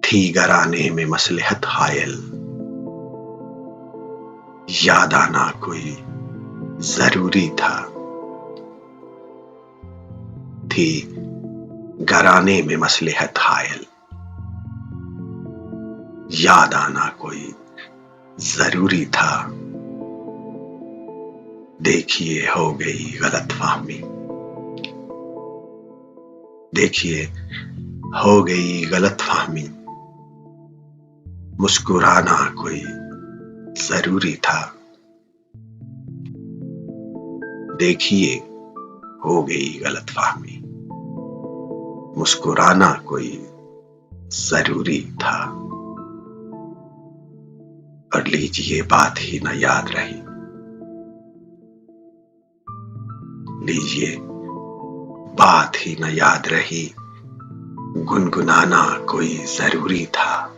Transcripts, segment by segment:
थी घराने में मसलहत हायल, याद आना कोई जरूरी था। थी घराने में मसलहत हायल, याद आना कोई जरूरी था। देखिए हो गई गलतफहमी, देखिए हो गई गलतफहमी, मुस्कुराना कोई जरूरी था। देखिए हो गई गलतफहमी, मुस्कुराना कोई जरूरी था। और लीजिए बात ही न याद रही, लीजिए बात ही न याद रही, गुनगुनाना कोई जरूरी था।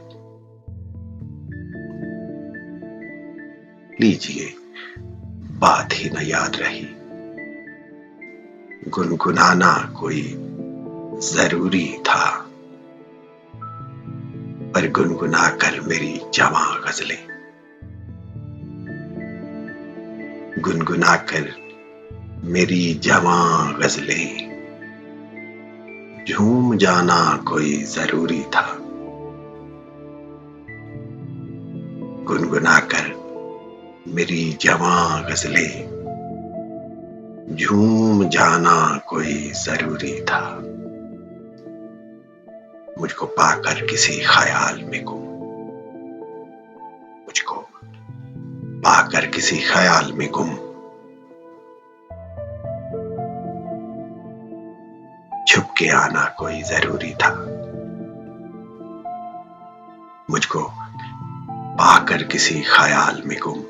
लीजिए बात ही न याद रही, गुनगुनाना कोई जरूरी था। पर गुनगुना कर मेरी जवां गजलें, गुनगुना कर मेरी जवां गजलें, झूम जाना कोई जरूरी था। गुनगुना कर मेरी जवां गजलें, झूम जाना कोई जरूरी था। मुझको पाकर किसी ख्याल में गुम, मुझको पाकर किसी ख्याल में गुम, छुप के आना कोई जरूरी था। मुझको पाकर किसी ख्याल में गुम,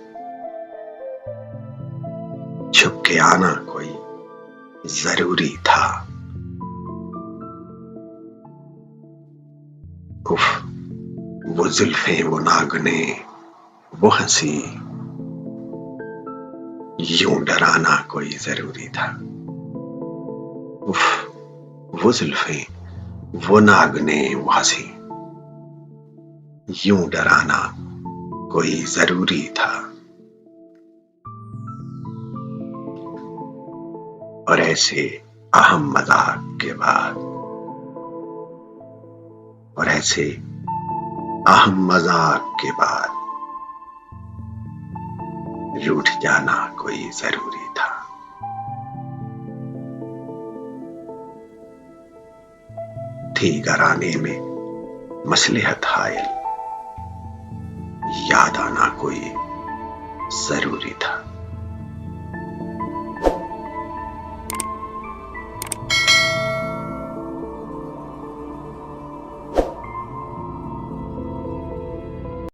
छुप के आना कोई जरूरी था। उफ, वो जुल्फें, वो नागने, वो हंसी, यूं डराना कोई जरूरी था। उफ, वो जुल्फें, वो नागने, वो हंसी, यूं डराना कोई जरूरी था। और ऐसे अहम मजाक के बाद, और ऐसे अहम मजाक के बाद रूठ जाना कोई जरूरी था। थी घराने में मसलहत हायल, याद आना कोई जरूरी था।